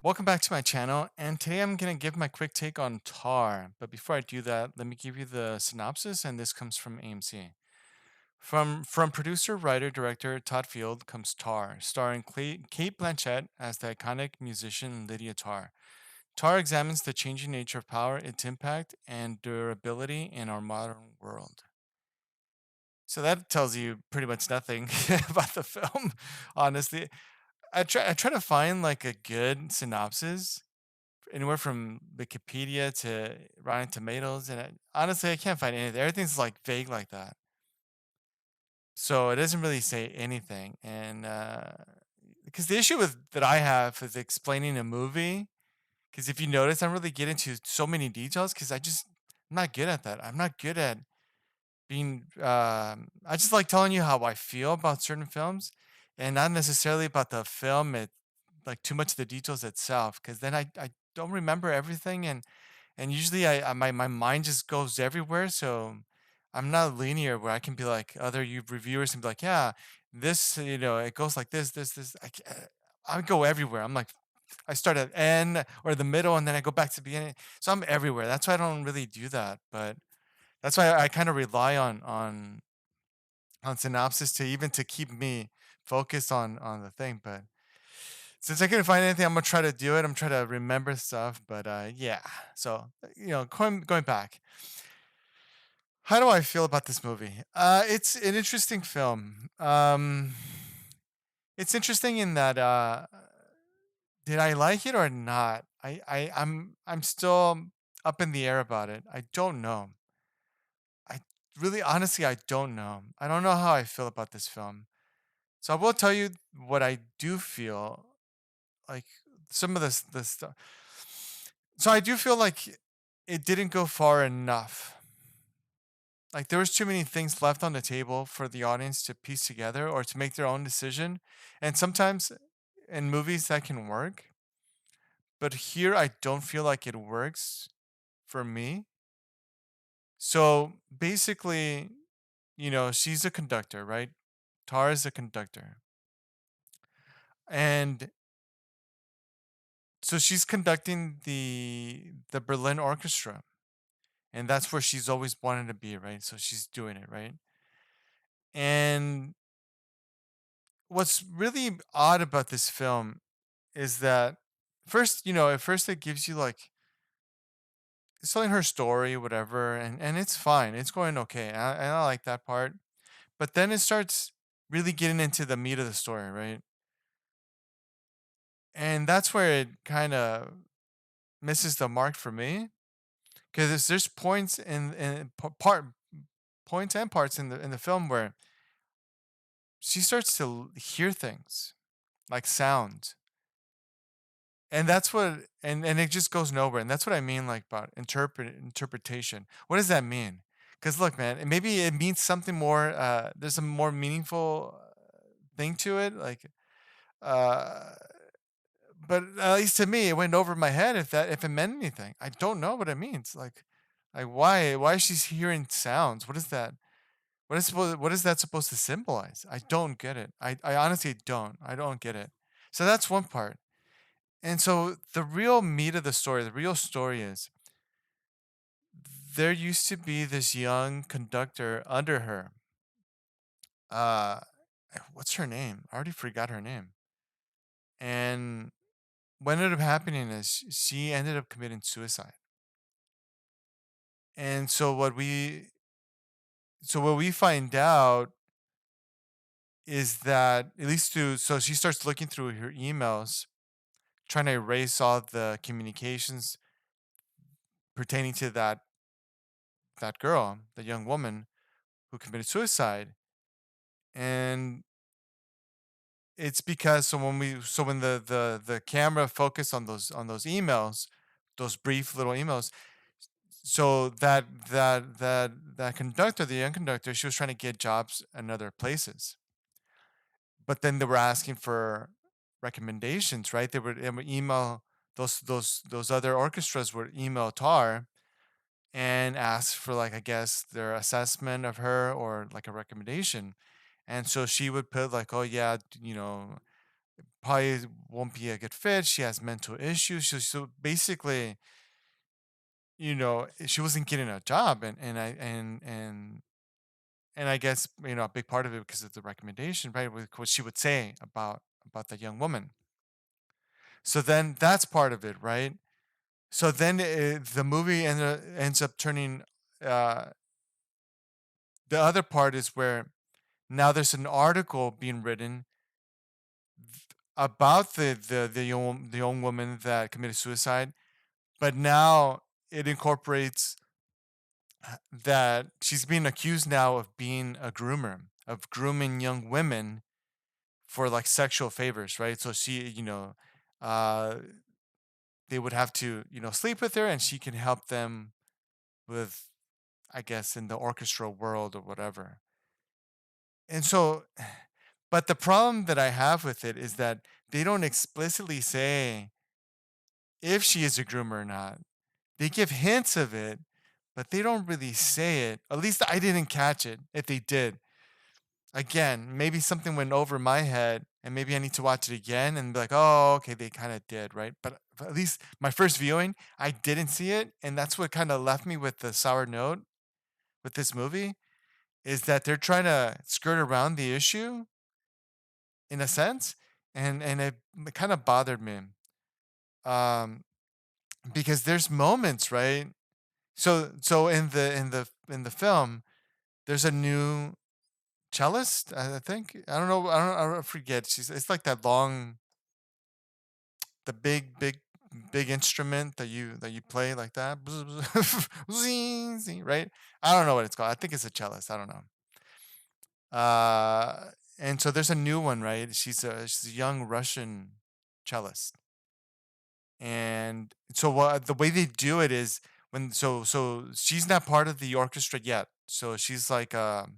Welcome back to my channel, and today I'm going to give my quick take on Tar. But before I do that, let me give you the synopsis, and this comes from AMC. From producer, writer, director Todd Field comes Tar, starring Kate Blanchett as the iconic musician Lydia Tar. Tar examines the changing nature of power, its impact, and durability in our modern world. So that tells you pretty much nothing about the film, honestly. I try to find like a good synopsis anywhere from Wikipedia to Rotten Tomatoes, and honestly, I can't find anything. Everything's like vague like that, so it doesn't really say anything. And because the issue with that I have is explaining a movie, because if you notice, I don't really get into so many details because I'm not good at that. I'm not good at being. I just like telling you how I feel about certain films, and not necessarily about the film. Like too much of the details itself, because then I don't remember everything, and usually my mind just goes everywhere, so I'm not linear where I can be like other reviewers and be like, yeah, this it goes like this. I go everywhere. I'm like I start at end or the middle and then I go back to the beginning. So I'm everywhere. That's why I don't really do that. But that's why I kind of rely on synopsis to even to keep me focused on the thing. But since I couldn't find anything, I'm gonna try to do it. I'm trying to remember stuff, but yeah. So going back, how do I feel about this movie? It's an interesting film. It's interesting in that did I like it or not? I'm still up in the air about it. I don't know. I really honestly I don't know. I don't know how I feel about this film. So I will tell you what I do feel like some of the stuff. So I do feel like it didn't go far enough. Like there was too many things left on the table for the audience to piece together or to make their own decision. And sometimes in movies that can work, but here I don't feel like it works for me. So basically, she's a conductor, right? Tara's a conductor. And so she's conducting the Berlin Orchestra, and that's where she's always wanted to be, right? So she's doing it, right? And what's really odd about this film is that first, at first it gives you like it's telling her story, whatever, and it's fine. It's going okay. And I like that part. But then it starts really getting into the meat of the story, right? And that's where it kind of misses the mark for me because there's points in part points and parts in the film where she starts to hear things like sounds, and that's what and it just goes nowhere, and that's what I mean like about interpretation. What does that mean? Because look, man, maybe it means something more. There's a more meaningful thing to it, like uh but at least to me it went over my head if it meant anything. I don't know what it means. Like why is she hearing sounds? What is that? What is that supposed to symbolize? I don't get it. I honestly don't. I don't get it. So that's one part. And so the real meat of the story, the real story is there used to be this young conductor under her. Uh what's her name? I already forgot her name. And what ended up happening is she ended up committing suicide. And what we find out is that at least through so she starts looking through her emails, trying to erase all the communications pertaining to that girl, the young woman who committed suicide. And it's because when the camera focused on those emails, those brief little emails, so that conductor, the young conductor, she was trying to get jobs in other places, but then they were asking for recommendations, right? They would email those other orchestras would email Tar and ask for like I guess their assessment of her or like a recommendation. And so she would put like, oh yeah, probably won't be a good fit. She has mental issues. So basically, she wasn't getting a job, and I guess a big part of it because of the recommendation, right? What she would say about the young woman. So then that's part of it, right? So then the movie ends up turning. Uh, the other part is where now there's an article being written about the young woman that committed suicide, but now it incorporates that she's being accused now of being a groomer, of grooming young women for like sexual favors, right? So uh, they would have to, sleep with her, and she can help them with, I guess, in the orchestral world or whatever. And so, but the problem that I have with it is that they don't explicitly say if she is a groomer or not. They give hints of it, but they don't really say it. At least I didn't catch it. If they did, again, maybe something went over my head, and maybe I need to watch it again and be like, oh, okay, they kind of did, right? But at least my first viewing, I didn't see it, and that's what kind of left me with the sour note with this movie is that they're trying to skirt around the issue in a sense, and it kind of bothered me, um, because there's moments, right? So in the film, there's a new cellist. I think I don't know. I don't forget. It's like that long, the big instrument that you play like that, Zing, zing, right? I don't know what it's called. I think it's a cellist. I don't know. Uh, and so there's a new one, right? She's a young Russian cellist, and so what the way they do it is so she's not part of the orchestra yet. So she's like a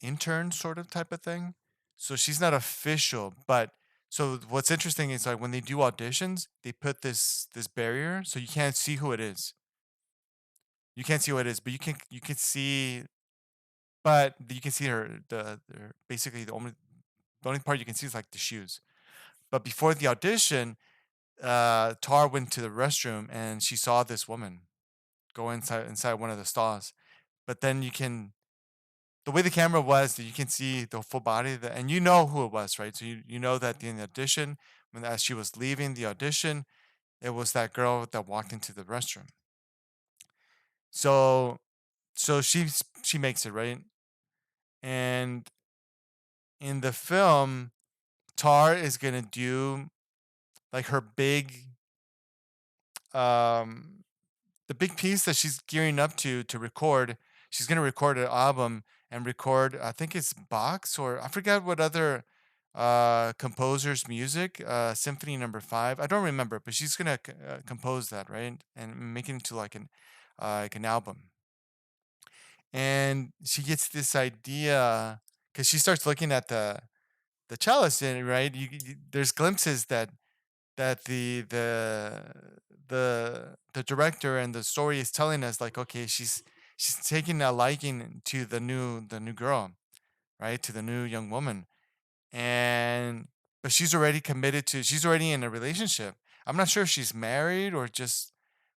intern sort of type of thing. So she's not official, but so what's interesting is like when they do auditions, they put this barrier so you can't see who it is. You can't see who it is, but you can see, but you can see basically the only part you can see is like the shoes. But before the audition, Tar went to the restroom and she saw this woman go inside one of the stalls. But then the way the camera was, that you can see the full body, and you know who it was, right? So you know that in the audition, as she was leaving the audition, it was that girl that walked into the restroom. So she makes it, right, and in the film, Tar is gonna do like her um the big piece that she's gearing up to record. She's gonna record an album and record, I think it's Bach's, or I forgot what other composer's music, Symphony Number 5. I don't remember, but she's gonna compose that, right, and make it into like an album. And she gets this idea because she starts looking at the cellist, and right, there's glimpses that the director and the story is telling us, like, okay, she's taking a liking to the new girl, right, to the new young woman, and but she's already in a relationship. I'm not sure if she's married or just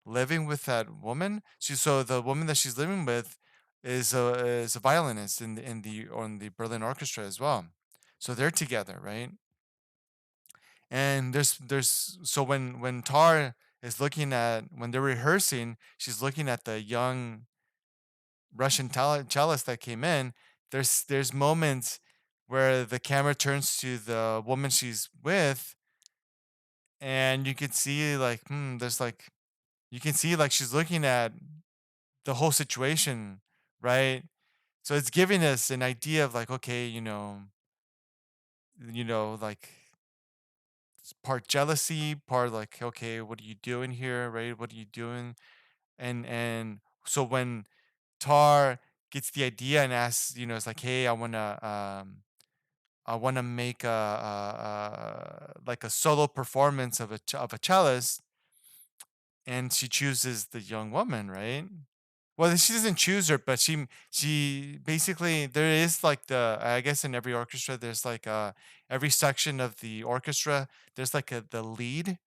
living with that woman. So the woman that she's living with is a violinist on the Berlin Orchestra as well. So they're together, right? And there's so when Tar is looking at when they're rehearsing, she's looking at the young Russian cellist that came in. There's moments where the camera turns to the woman she's with, and you can see like there's like you can see like she's looking at the whole situation, right? So it's giving us an idea of like, okay, like part jealousy, part like, okay, what are you doing here, right? What are you doing? And so when Tar gets the idea and asks, it's like, hey, I wanna make like a solo performance of a cellist, and she chooses the young woman, right? Well, she doesn't choose her, but she basically there is like the I guess in every orchestra there's like every section of the orchestra there's like the lead,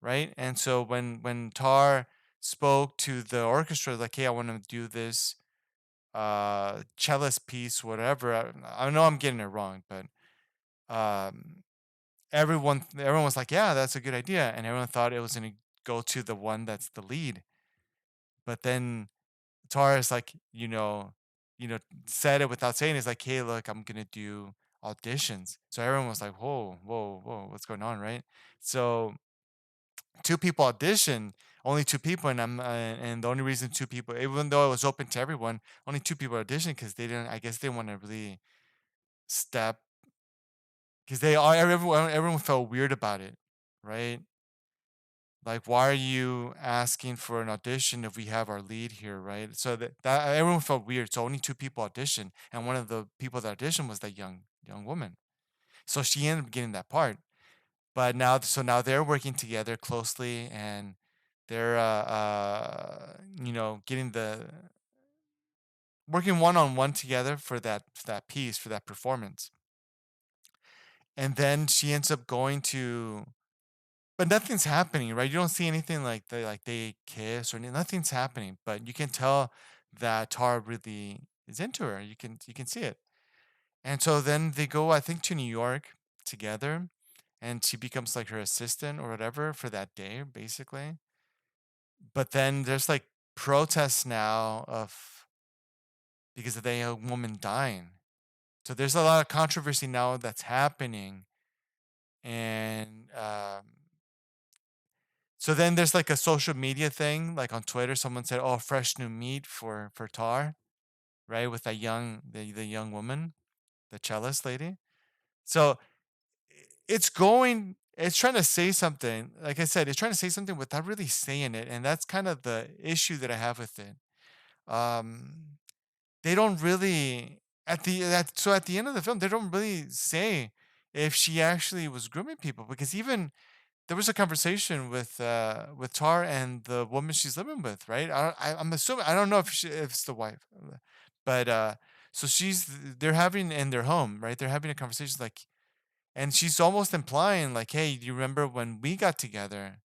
right? And so when Tar spoke to the orchestra like, "Hey, I want to do this cellist piece, whatever." I know I'm getting it wrong, but um everyone was like, "Yeah, that's a good idea." And everyone thought it was going to go to the one that's the lead. But then Tara's like, said it without saying. It's like, hey, look, I'm gonna do auditions. So everyone was like, whoa, whoa, whoa, what's going on, right? So two people auditioned, only two people, and the only reason two people, even though it was open to everyone, only two people auditioned because they didn't. I guess they want to really step because they all everyone felt weird about it, right? Like, why are you asking for an audition if we have our lead here, right? So that everyone felt weird. So only two people auditioned, and one of the people that auditioned was that young woman. So she ended up getting that part. But now they're working together closely, and they're getting the working one on one together for that piece for that performance. And then she ends up going to but nothing's happening, right? You don't see anything like they kiss or nothing's happening, but you can tell that Tara really is into her. You can see it. And so then they go, I think, to New York together, and she becomes like her assistant or whatever for that day, basically. But then there's like protests now of because of a woman dying. So there's a lot of controversy now that's happening, and so then there's like a social media thing, like on Twitter, someone said, "Oh, fresh new meat for Tar," right? With that the young woman, the cellist lady. So it's trying to say something. Like I said, it's trying to say something without really saying it, and that's kind of the issue that I have with it. Um, they don't really at the end of the film, they don't really say if she actually was grooming people because even there was a conversation with Tar and the woman she's living with, right? I'm assuming I don't know if it's the wife, but so they're having in their home, right? They're having a conversation like, and she's almost implying like, hey, do you remember when we got together,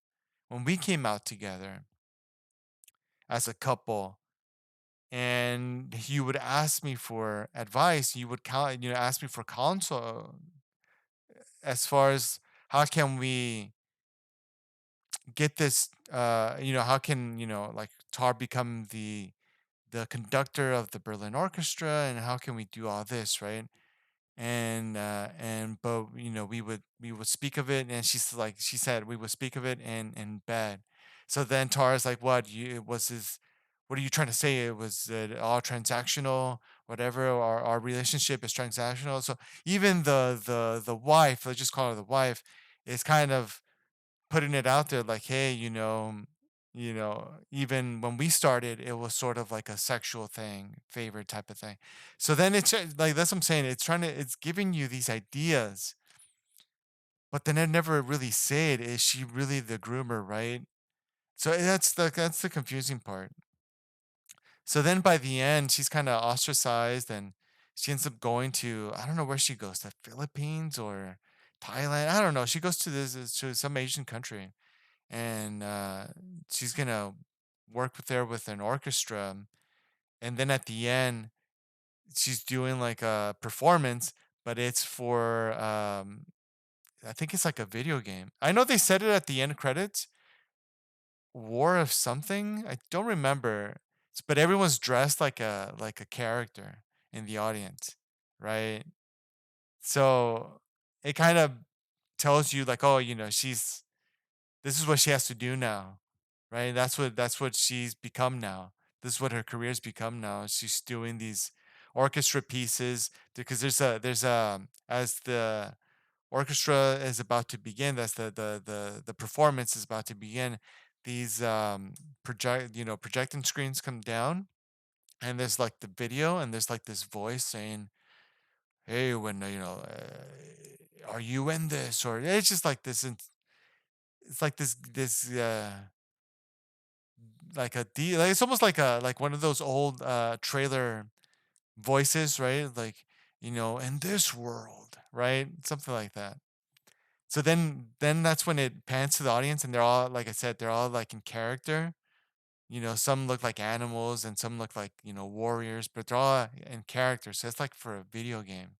when we came out together as a couple, and you would ask me for advice, you would ask me for counsel as far as how can we get this how can like Tar become the conductor of the Berlin Orchestra, and how can we do all this, right? And but we would speak of it, and she said we would speak of it in bed. So then Tara's like, what are you trying to say? It was all transactional, whatever. Our relationship is transactional. So even the wife, let's just call her the wife, is kind of putting it out there like, hey, even when we started, it was sort of like a sexual thing, favorite type of thing. So then it's like that's what I'm saying. It's giving you these ideas, but then it never really said, is she really the groomer, right? So that's the confusing part. So then by the end, she's kind of ostracized, and she ends up going to I don't know where she goes, the Philippines or Thailand. I don't know. She goes to some Asian country, and she's gonna work with an orchestra, and then at the end she's doing like a performance, but it's for I think it's like a video game. I know they said it at the end credits, War of something. I don't remember, but everyone's dressed like a character in the audience, right? So it kind of tells you like, oh, she's this is what she has to do now, right? That's what she's become now. This is what her career's become now. She's doing these orchestra pieces because there's a as the orchestra is about to begin, that's the performance is about to begin. These projecting screens come down, and there's like the video, and there's like this voice saying, "Hey, when are you in this?" Or it's just like this. It's like this like it's almost like one of those old trailer voices, right? Like, in this world, right? Something like that. So then that's when it pans to the audience and they're all, like I said, they're all like in character. Some look like animals and some look like, warriors, but they're all in character. So it's like for a video game.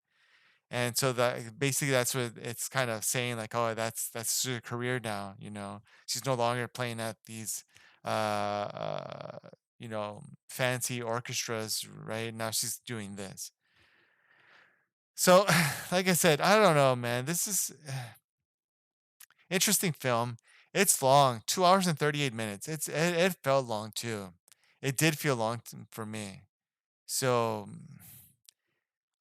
And so that basically that's what it's kind of saying, like, oh, that's her career now. She's no longer playing at these fancy orchestras, right? Now she's doing this. So, like I said, I don't know, man. This is interesting film. It's long, 2 hours and 38 minutes. It felt long too. It did feel long for me. So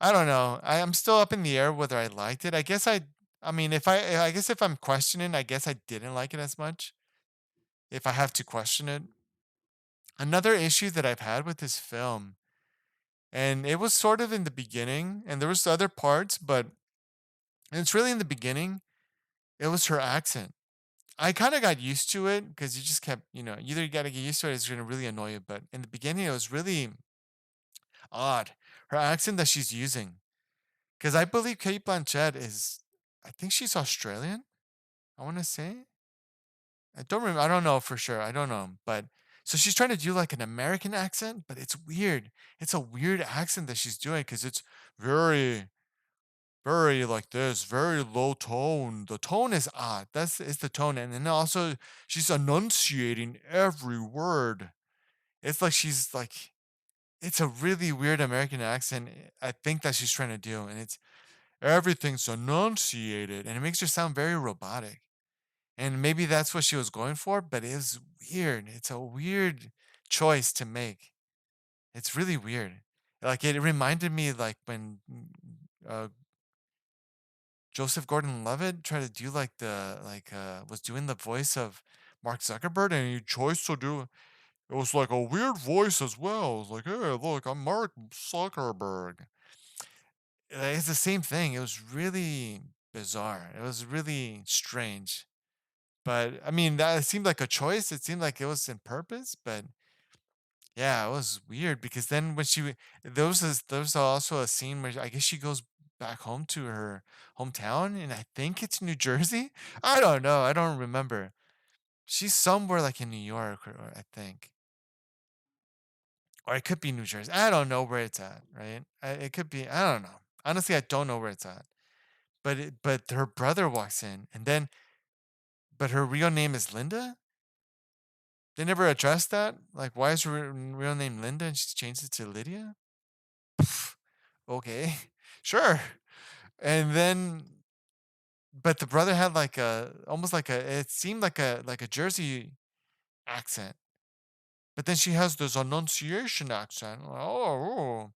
I don't know. I'm still up in the air whether I liked it. I mean, I guess if I'm questioning, I guess I didn't like it as much. If I have to question it, another issue that I've had with this film, and it was sort of in the beginning, and there was other parts, but it's really in the beginning. It was her accent. I kind of got used to it because you just kept, either you got to get used to it, or it's going to really annoy you. But in the beginning, it was really odd. Her accent that she's using, because I believe Kate Blanchett is, I think she's Australian. I want to say. I don't remember. I don't know for sure. I don't know. But so she's trying to do like an American accent, but it's weird. It's a weird accent that she's doing because it's very, very like this, very low tone. The tone is odd. That's it's the tone. And then also she's enunciating every word. It's like she's like it's a really weird American accent. I think that she's trying to do. And it's everything's enunciated. And it makes her sound very robotic. And maybe that's what she was going for, but it was weird. It's a weird choice to make. It's really weird. Like it reminded me like when uh, Joseph Gordon-Levitt tried to do like was doing the voice of Mark Zuckerberg, and he chose to do it was like a weird voice as well. It was like, hey, look, I'm Mark Zuckerberg. It's the same thing. It was really bizarre. It was really strange. But I mean, that seemed like a choice. It seemed like it was in purpose, but yeah, it was weird because then when there was also a scene where I guess she goes back home to her hometown, and I think it's New Jersey. I don't know. I don't remember. She's somewhere like in New York, or I think, or it could be New Jersey. I don't know where it's at. Right? It could be. I don't know. Honestly, I don't know where it's at. But her brother walks in, and then but her real name is Linda. They never addressed that. Like, why is her real name Linda and she changed it to Lydia? Okay, sure. And then, but the brother had like almost like it seemed like a Jersey accent. But then she has this enunciation accent. Oh,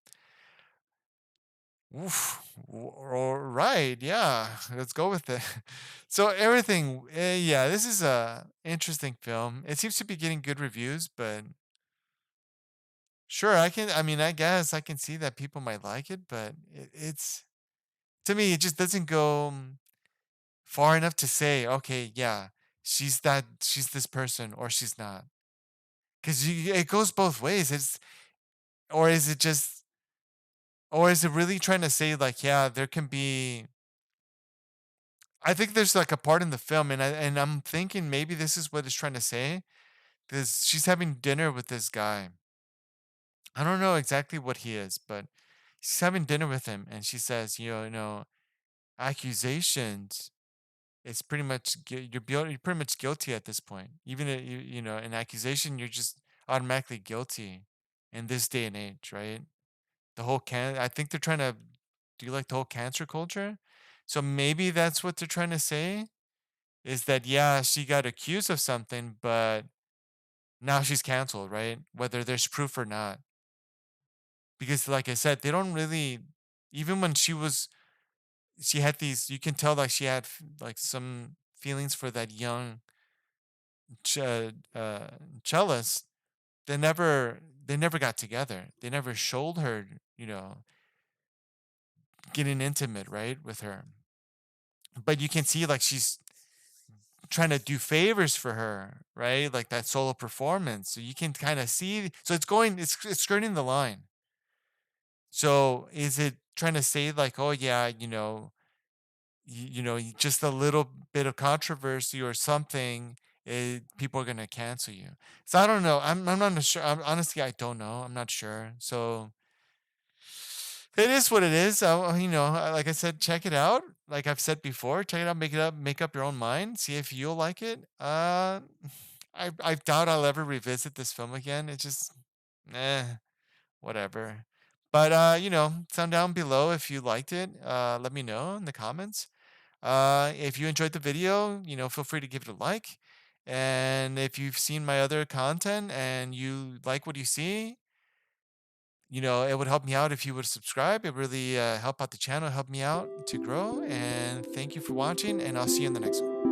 oof, all right, yeah, let's go with it. So everything, yeah, this is a interesting film. It seems to be getting good reviews, but sure, I can. I mean, I guess I can see that people might like it, but it's to me, it just doesn't go far enough to say, okay, yeah, she's this person, or she's not, because it goes both ways. Or is it just, or is it really trying to say like, yeah, there can be. I think there's like a part in the film, and I'm thinking maybe this is what it's trying to say, because she's having dinner with this guy. I don't know exactly what he is, but she's having dinner with him, and she says, accusations. It's pretty much you're pretty much guilty at this point. Even an accusation, you're just automatically guilty in this day and age, right? The whole I think they're trying to do like the whole cancer culture. So maybe that's what they're trying to say, is that yeah, she got accused of something, but now she's canceled, right? Whether there's proof or not. Because like I said, they don't really, even when she had these, you can tell like she had like some feelings for that young ch- uh, cellist. They never got together. They never showed her, getting intimate, right, with her. But you can see like she's trying to do favors for her, right? Like that solo performance. So you can kind of see. So it's skirting the line. So is it trying to say like, oh yeah, just a little bit of controversy or something, people are gonna cancel you. So I don't know. I'm not sure. Honestly, I don't know. I'm not sure. So it is what it is. Like I said, check it out. Like I've said before, check it out, make up your own mind, see if you'll like it. I doubt I'll ever revisit this film again. It just, eh, whatever. But sound down below if you liked it. Let me know in the comments. If you enjoyed the video, feel free to give it a like. And if you've seen my other content and you like what you see, it would help me out if you would subscribe. It really help out the channel, help me out to grow. And thank you for watching, and I'll see you in the next one.